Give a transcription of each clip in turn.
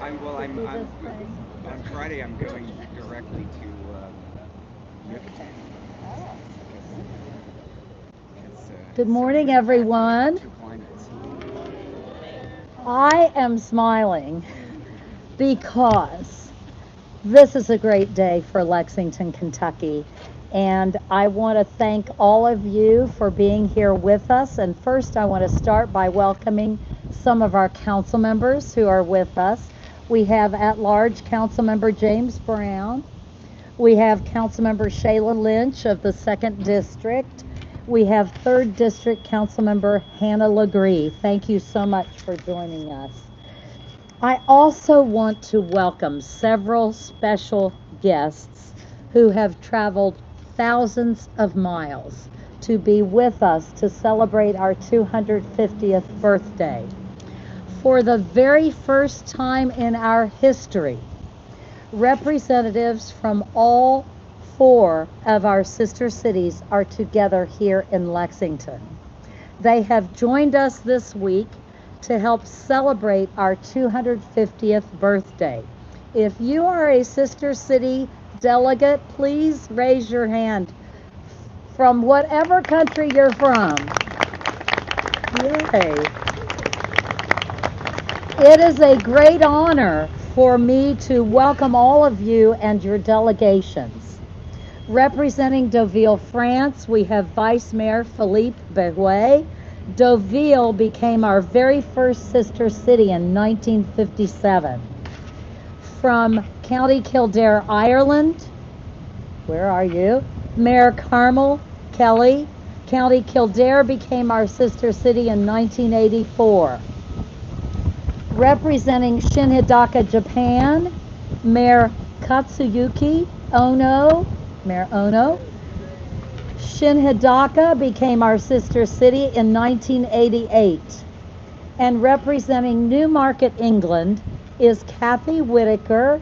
On Friday. I'm going directly to Yucatan because Good morning, everyone. two climates. I am smiling because this is a great day for Lexington, Kentucky. And I want to thank all of you for being here with us. And first, I want to start by welcoming some of our council members who are with us. We have at-large Council Member James Brown. We have Councilmember Shayla Lynch of the 2nd District. We have 3rd District Councilmember Hannah Legree. Thank you so much for joining us. I also want to welcome several special guests who have traveled thousands of miles to be with us to celebrate our 250th birthday. For the very first time in our history, representatives from all 4 of our sister cities are together here in Lexington. They have joined us this week to help celebrate our 250th birthday. If you are a sister city delegate, please raise your hand from whatever country you're from. Yay. It is a great honor for me to welcome all of you and your delegations. Representing Deauville, France, we have Vice Mayor Philippe Berouet. Deauville became our very first sister city in 1957. From County Kildare, Ireland, where are you? Mayor Carmel Kelly. County Kildare became our sister city in 1984. Representing Shinhidaka, Japan, Mayor Katsuyuki Ono, Mayor Ono. Shinhidaka became our sister city in 1988. And representing Newmarket, England, is Kathy Whitaker.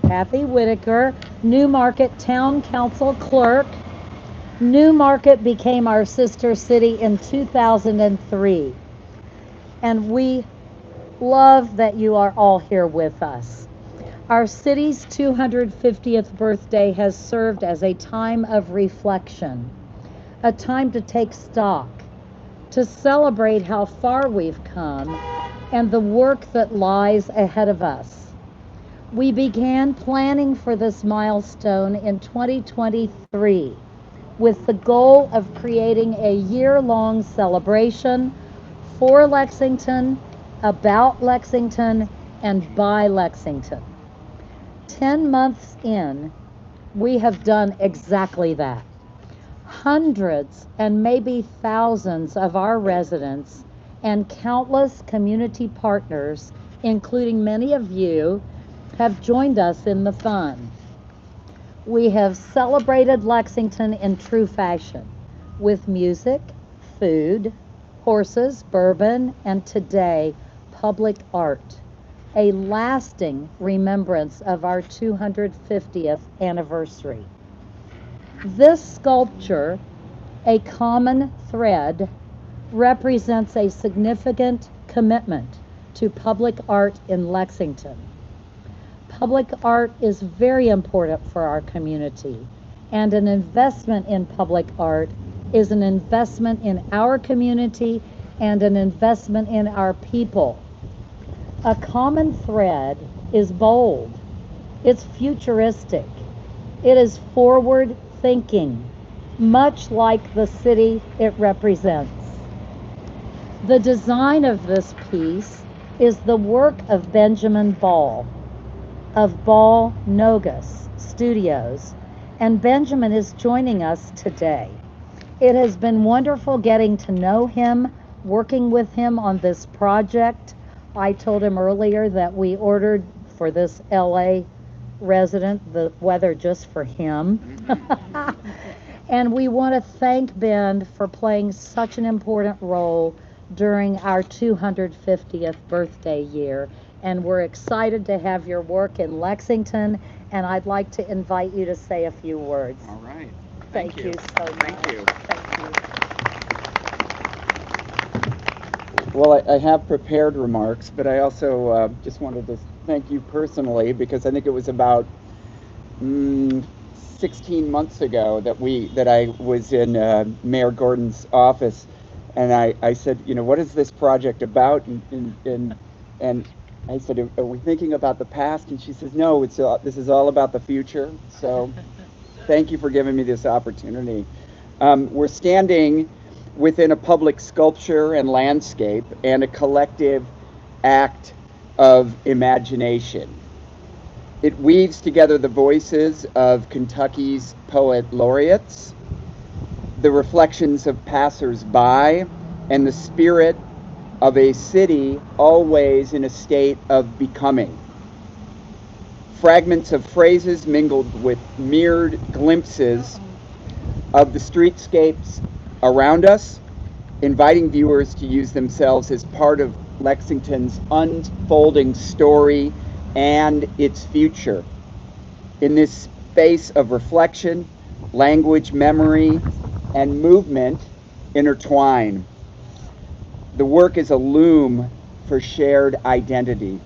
Kathy Whitaker, Newmarket Town Council Clerk. Newmarket became our sister city in 2003. And we love that you are all here with us. Our city's 250th birthday has served as a time of reflection, a time to take stock, to celebrate how far we've come and the work that lies ahead of us. We began planning for this milestone in 2023 with the goal of creating a year-long celebration for Lexington, about Lexington, and by Lexington. 10 months in, we have done exactly that. Hundreds and maybe thousands of our residents and countless community partners, including many of you, have joined us in the fun. We have celebrated Lexington in true fashion with music, food, horses, bourbon, and today, public art, a lasting remembrance of our 250th anniversary. This sculpture, a common thread, represents a significant commitment to public art in Lexington. Public art is very important for our community, and an investment in public art is an investment in our community and an investment in our people. A common thread is bold, it's futuristic, it is forward thinking, much like the city it represents. The design of this piece is the work of Benjamin Ball of Ball Nogus Studios, and Benjamin is joining us today. It has been wonderful getting to know him, working with him on this project. I told him earlier that we ordered for this LA resident the weather just for him. And we want to thank Ben for playing such an important role during our 250th birthday year. And we're excited to have your work in Lexington, and I'd like to invite you to say a few words. All right. Thank you so much. Thank you. Thank you. Well, I have prepared remarks, but I also just wanted to thank you personally because I think it was about mm, 16 months ago that I was in Mayor Gordon's office, and I said, what is this project about? And I said, are we thinking about the past? And she says, no, this is all about the future. So thank you for giving me this opportunity. We're standing within a public sculpture and landscape and a collective act of imagination. It weaves together the voices of Kentucky's poet laureates, the reflections of passers-by, and the spirit of a city always in a state of becoming. Fragments of phrases mingled with mirrored glimpses of the streetscapes around us, inviting viewers to use themselves as part of Lexington's unfolding story and its future. In this space of reflection, language, memory, and movement intertwine. The work is a loom for shared identity,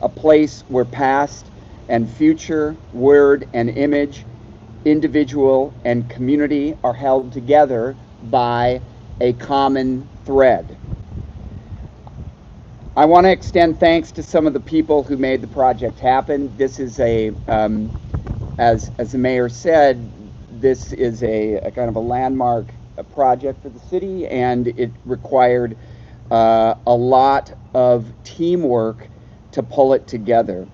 a place where past and future, word and image, individual and community are held together by a common thread. I want to extend thanks to some of the people who made the project happen. This is as the mayor said, this is a kind of a landmark project for the city, and it required a lot of teamwork to pull it together.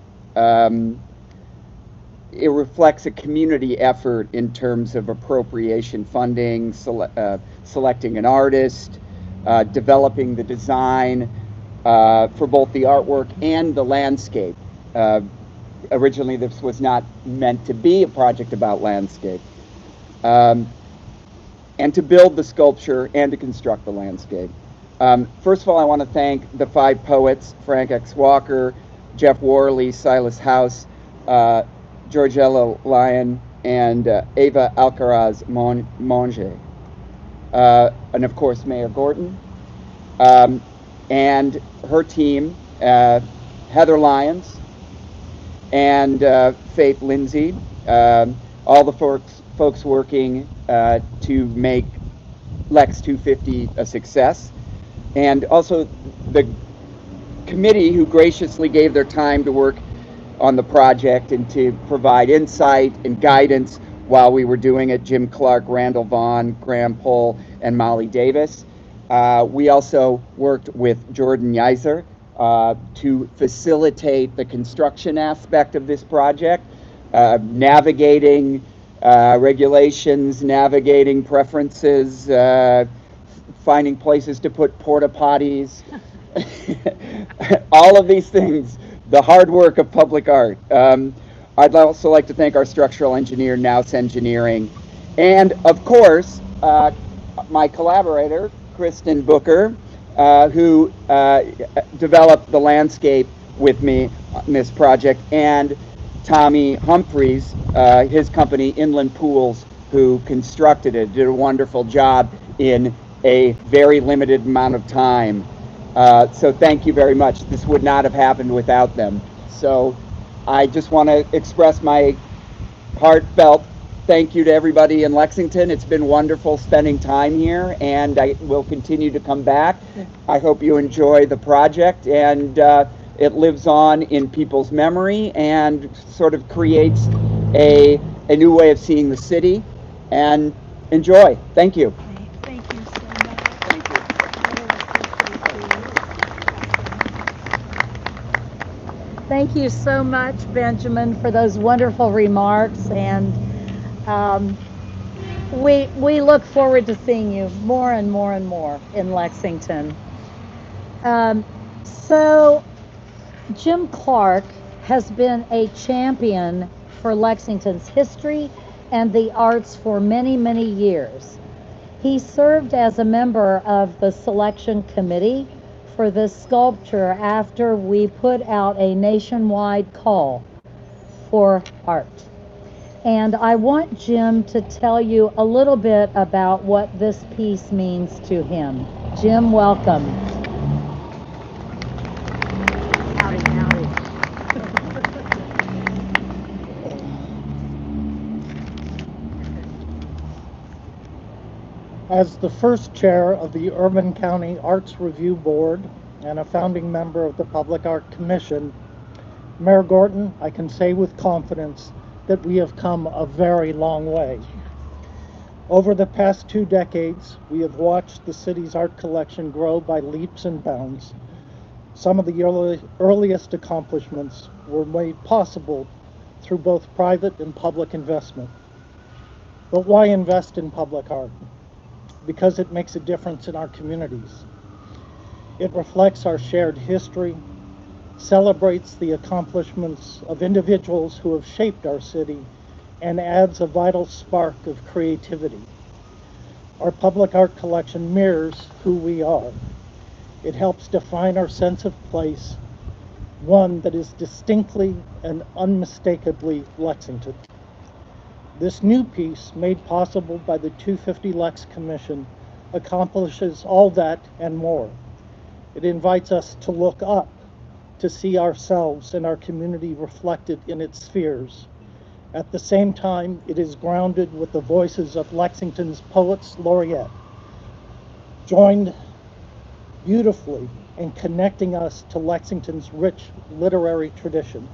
It reflects a community effort in terms of appropriation funding, selecting an artist, developing the design for both the artwork and the landscape. Originally, this was not meant to be a project about landscape. And to build the sculpture and to construct the landscape. First of all, I want to thank the 5 poets, Frank X. Walker, Jeff Worley, Silas House, Georgella Lyon, and Ava Alcaraz Monge. And of course, Mayor Gordon. And her team, Heather Lyons and Faith Lindsay, all the folks working to make Lex 250 a success, and also the committee who graciously gave their time to work on the project and to provide insight and guidance while we were doing it. Jim Clark, Randall Vaughn, Graham Pohl, and Molly Davis. We also worked with Jordan Yeiser to facilitate the construction aspect of this project, navigating regulations, navigating preferences, finding places to put porta potties, all of these things, the hard work of public art. I'd also like to thank our structural engineer, Nous Engineering, and of course, my collaborator, Kristen Booker, who developed the landscape with me on this project, and Tommy Humphreys, his company Inland Pools, who constructed it, did a wonderful job in a very limited amount of time. So thank you very much. This would not have happened without them. So I just want to express my heartfelt thank you to everybody in Lexington. It's been wonderful spending time here, and I will continue to come back. I hope you enjoy the project, and it lives on in people's memory and sort of creates a new way of seeing the city. And enjoy. Thank you. Thank you so much. Thank you. Thank you so much, Benjamin, for those wonderful remarks, and we look forward to seeing you more and more and more in Lexington. So Jim Clark has been a champion for Lexington's history and the arts for many, many years. He served as a member of the selection committee for this sculpture after we put out a nationwide call for art. And I want Jim to tell you a little bit about what this piece means to him. Jim, welcome. As the first chair of the Urban County Arts Review Board and a founding member of the Public Art Commission, Mayor Gorton, I can say with confidence that we have come a very long way. Over the past 2 decades, we have watched the city's art collection grow by leaps and bounds. Some of the earliest accomplishments were made possible through both private and public investment. But why invest in public art? Because it makes a difference in our communities. It reflects our shared history, celebrates the accomplishments of individuals who have shaped our city, and adds a vital spark of creativity. Our public art collection mirrors who we are. It helps define our sense of place, one that is distinctly and unmistakably Lexington. This new piece, made possible by the 250 Lex Commission, accomplishes all that and more. It invites us to look up, to see ourselves and our community reflected in its spheres. At the same time, it is grounded with the voices of Lexington's poets laureate, joined beautifully in connecting us to Lexington's rich literary tradition.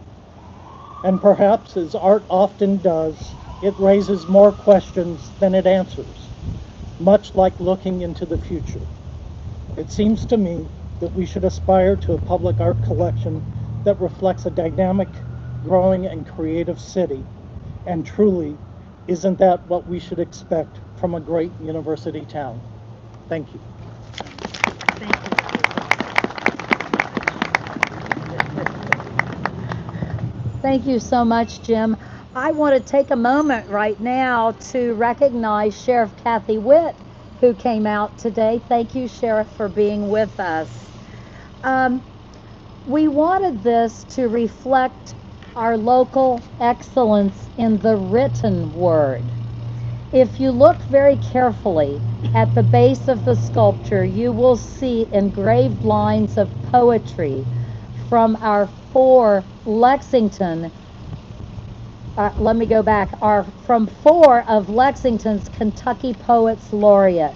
And perhaps, as art often does, it raises more questions than it answers, much like looking into the future. It seems to me that we should aspire to a public art collection that reflects a dynamic, growing, and creative city. And truly, isn't that what we should expect from a great university town? Thank you. Thank you so much, Jim. I want to take a moment right now to recognize Sheriff Kathy Witt, who came out today. Thank you, Sheriff, for being with us. We wanted this to reflect our local excellence in the written word. If you look very carefully at the base of the sculpture, you will see engraved lines of poetry from our four Lexington, let me go back, from four of Lexington's Kentucky Poets Laureate.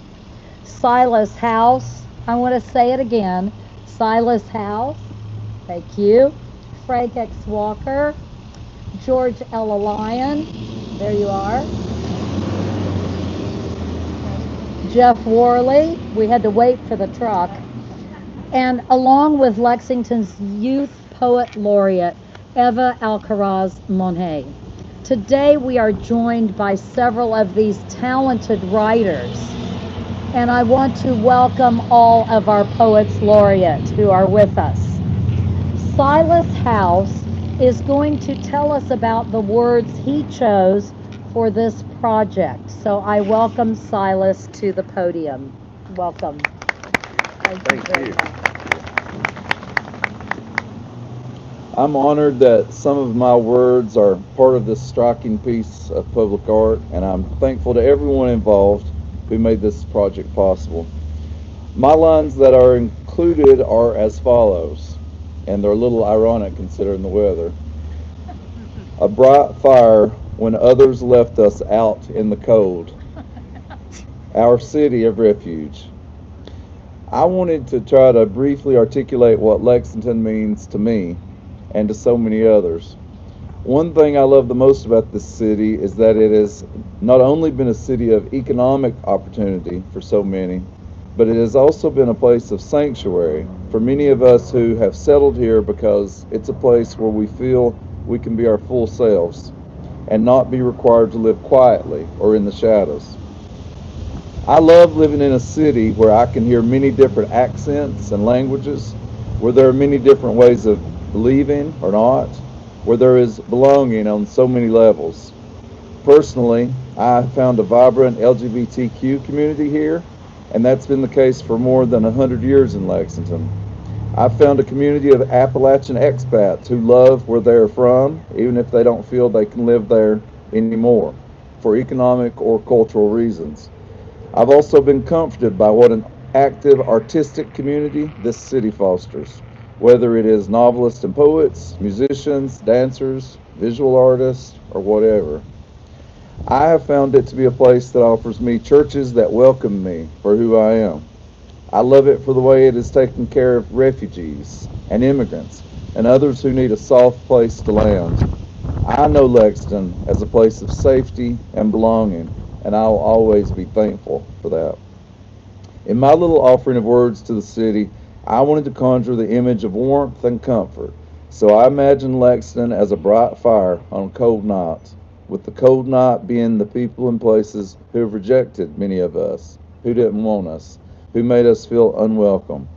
Silas House, I want to say it again, Silas House, thank you. Frank X. Walker, George Ella Lyon, there you are. Jeff Worley, we had to wait for the truck. And along with Lexington's Youth Poet Laureate, Eva Alcaraz Monet. Today we are joined by several of these talented writers, and I want to welcome all of our Poets Laureate who are with us. Silas House is going to tell us about the words he chose for this project. So I welcome Silas to the podium. Welcome. Thank you. I'm honored that some of my words are part of this striking piece of public art, and I'm thankful to everyone involved who made this project possible. My lines that are included are as follows, and they're a little ironic considering the weather. A bright fire when others left us out in the cold. Our city of refuge. I wanted to try to briefly articulate what Lexington means to me and to so many others. One thing I love the most about this city is that it has not only been a city of economic opportunity for so many, but it has also been a place of sanctuary for many of us who have settled here because it's a place where we feel we can be our full selves and not be required to live quietly or in the shadows. I love living in a city where I can hear many different accents and languages, where there are many different ways of believing or not, where there is belonging on so many levels. Personally, I found a vibrant LGBTQ community here, and that's been the case for more than 100 years in Lexington. I've found a community of Appalachian expats who love where they're from, even if they don't feel they can live there anymore, for economic or cultural reasons. I've also been comforted by what an active artistic community this city fosters, whether it is novelists and poets, musicians, dancers, visual artists, or whatever. I have found it to be a place that offers me churches that welcome me for who I am. I love it for the way it is taking care of refugees and immigrants and others who need a soft place to land. I know Lexington as a place of safety and belonging, and I'll always be thankful for that. In my little offering of words to the city, I wanted to conjure the image of warmth and comfort. So I imagined Lexington as a bright fire on a cold night, with the cold night being the people and places who have rejected many of us, who didn't want us, who made us feel unwelcome.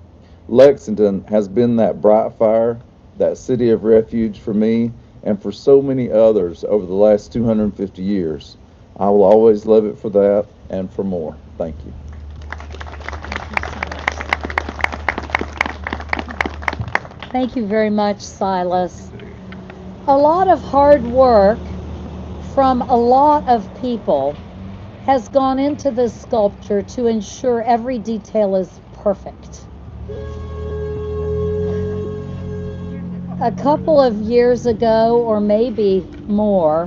Lexington has been that bright fire, that city of refuge for me and for so many others over the last 250 years. I will always love it for that and for more. Thank you. Thank you very much, Silas. A lot of hard work from a lot of people has gone into this sculpture to ensure every detail is perfect. A couple of years ago, or maybe more,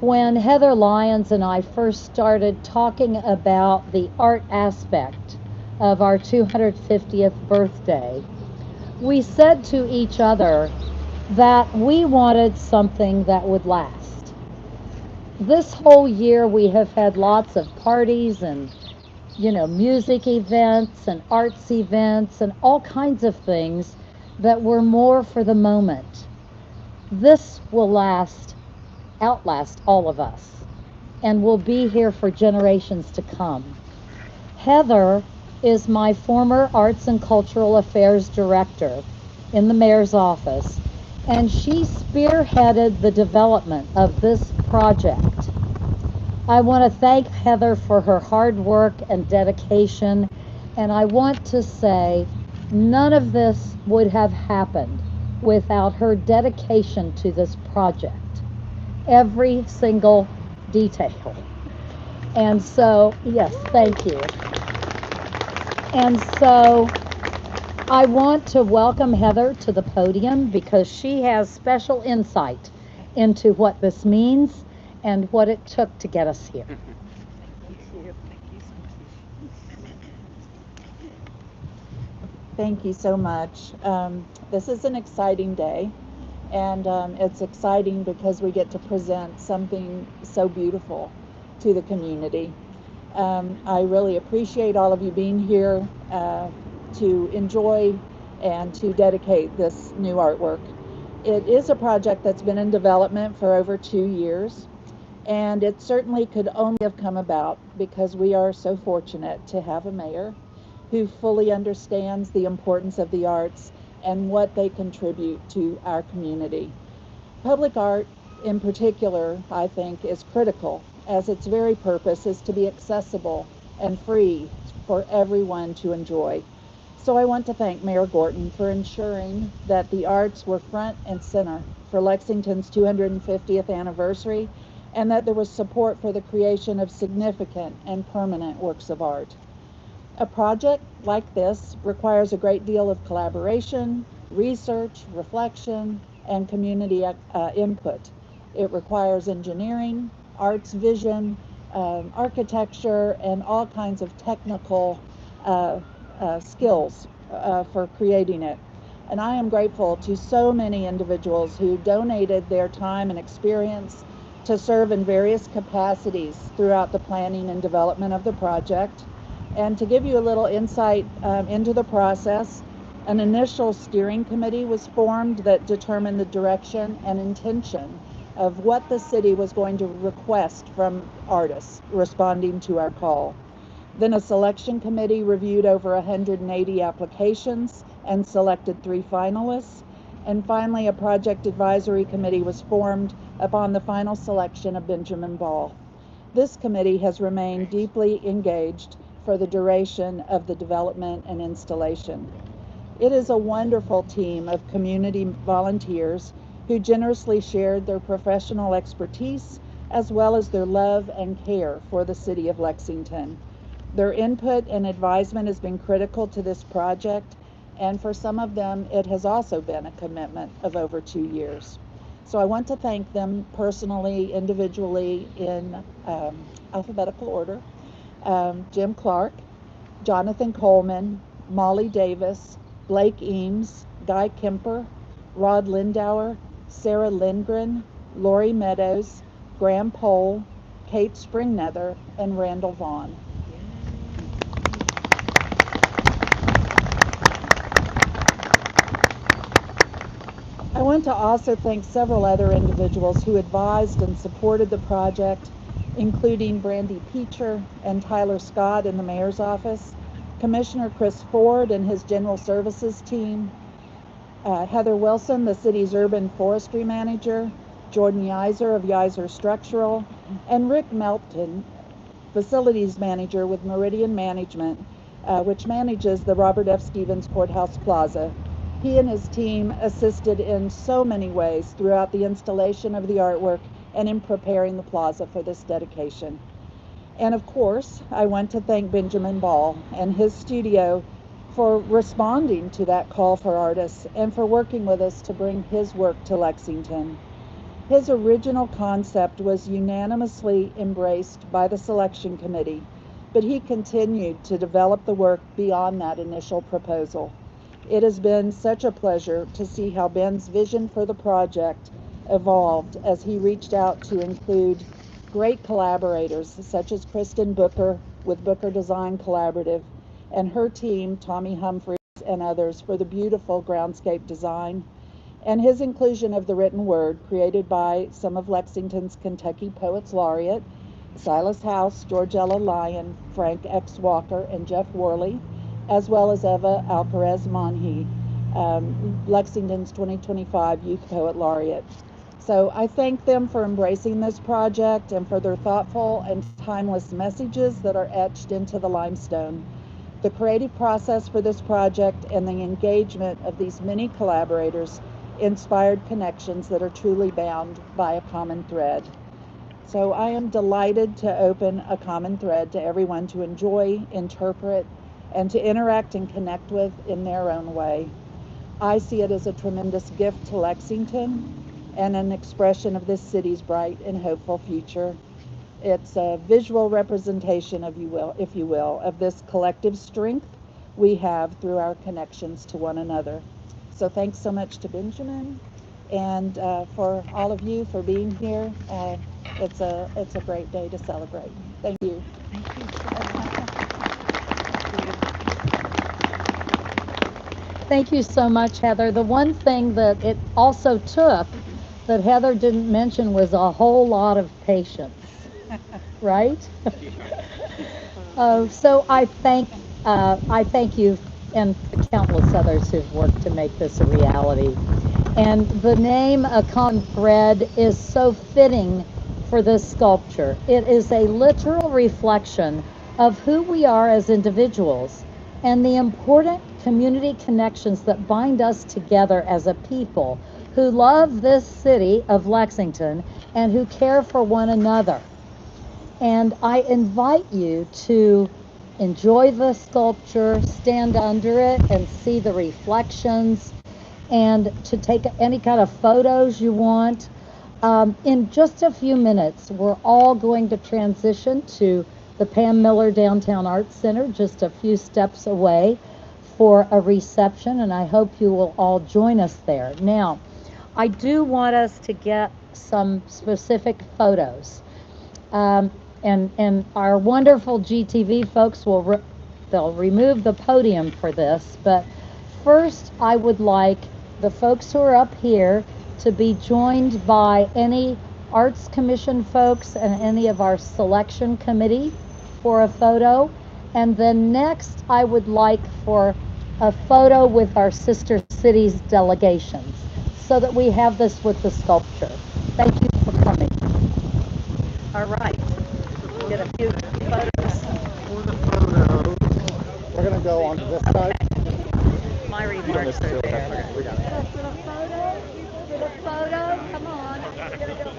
when Heather Lyons and I first started talking about the art aspect of our 250th birthday, we said to each other that we wanted something that would last. This whole year we have had lots of parties and, music events and arts events and all kinds of things that were more for the moment. This will outlast all of us, and will be here for generations to come. Heather is my former Arts and Cultural Affairs Director in the Mayor's office, and she spearheaded the development of this project. I want to thank Heather for her hard work and dedication, and I want to say none of this would have happened without her dedication to this project. Every single detail. And so, yes, thank you. And so I want to welcome Heather to the podium because she has special insight into what this means and what it took to get us here. Thank you so much. This is an exciting day, and it's exciting because we get to present something so beautiful to the community. I really appreciate all of you being here to enjoy and to dedicate this new artwork. It is a project that's been in development for over 2 years, and it certainly could only have come about because we are so fortunate to have a mayor who fully understands the importance of the arts and what they contribute to our community. Public art in particular, I think, is critical as its very purpose is to be accessible and free for everyone to enjoy. So I want to thank Mayor Gorton for ensuring that the arts were front and center for Lexington's 250th anniversary and that there was support for the creation of significant and permanent works of art. A project like this requires a great deal of collaboration, research, reflection, and community input. It requires engineering, arts vision, architecture, and all kinds of technical skills for creating it. And I am grateful to so many individuals who donated their time and experience to serve in various capacities throughout the planning and development of the project. And to give you a little insight into the process, an initial steering committee was formed that determined the direction and intention of what the city was going to request from artists responding to our call. Then a selection committee reviewed over 180 applications and selected 3 finalists. And finally, a project advisory committee was formed upon the final selection of Benjamin Ball. This committee has remained deeply engaged for the duration of the development and installation. It is a wonderful team of community volunteers who generously shared their professional expertise as well as their love and care for the city of Lexington. Their input and advisement has been critical to this project, and for some of them, it has also been a commitment of over 2 years. So I want to thank them personally, individually, in alphabetical order. Jim Clark, Jonathan Coleman, Molly Davis, Blake Eames, Guy Kemper, Rod Lindauer, Sarah Lindgren, Lori Meadows, Graham Pohl, Kate Springnether, and Randall Vaughn. I want to also thank several other individuals who advised and supported the project, including Brandy Peacher and Tyler Scott in the mayor's office, Commissioner Chris Ford and his general services team, Heather Wilson, the city's urban forestry manager, Jordan Yiser of Yiser Structural, and Rick Melton, facilities manager with Meridian Management, which manages the Robert F. Stevens Courthouse Plaza. He and his team assisted in so many ways throughout the installation of the artwork and in preparing the plaza for this dedication. And of course, I want to thank Benjamin Ball and his studio for responding to that call for artists and for working with us to bring his work to Lexington. His original concept was unanimously embraced by the selection committee, but he continued to develop the work beyond that initial proposal. It has been such a pleasure to see how Ben's vision for the project evolved as he reached out to include great collaborators such as Kristen Booker with Booker Design Collaborative and her team, Tommy Humphreys and others, for the beautiful groundscape design, and his inclusion of the written word created by some of Lexington's Kentucky Poets Laureate, Silas House, Georgella Lyon, Frank X. Walker, and Jeff Worley, as well as Eva Alcarez Monhe, Lexington's 2025 Youth Poet Laureate. So I thank them for embracing this project and for their thoughtful and timeless messages that are etched into the limestone. The creative process for this project and the engagement of these many collaborators inspired connections that are truly bound by a common thread. So I am delighted to open a common thread to everyone to enjoy, interpret, and to interact and connect with in their own way. I see it as a tremendous gift to Lexington and an expression of this city's bright and hopeful future. It's a visual representation, if you will, of this collective strength we have through our connections to one another. So thanks so much to Benjamin and for all of you for being here. It's a great day to celebrate. Thank you. Thank you so much, Heather. The one thing that it also took that Heather didn't mention was a whole lot of patience, right? So I thank you and the countless others who've worked to make this a reality. And the name A Common Thread is so fitting for this sculpture. It is a literal reflection of who we are as individuals and the important community connections that bind us together as a people who love this city of Lexington and who care for one another. And I invite you to enjoy the sculpture, stand under it and see the reflections, and to take any kind of photos you want. In just a few minutes, we're all going to transition to the Pam Miller Downtown Arts Center, just a few steps away, for a reception, and I hope you will all join us there. Now, I do want us to get some specific photos. And our wonderful GTV folks they'll remove the podium for this, but first I would like the folks who are up here to be joined by any Arts Commission folks and any of our selection committee for a photo. And then next I would like for a photo with our sister cities delegations so that we have this with the sculpture. Thank you for coming. All right. Get a few photos. For the photo, we're going to go onto this side. My remarks are there. For the photo, come on. We're gonna go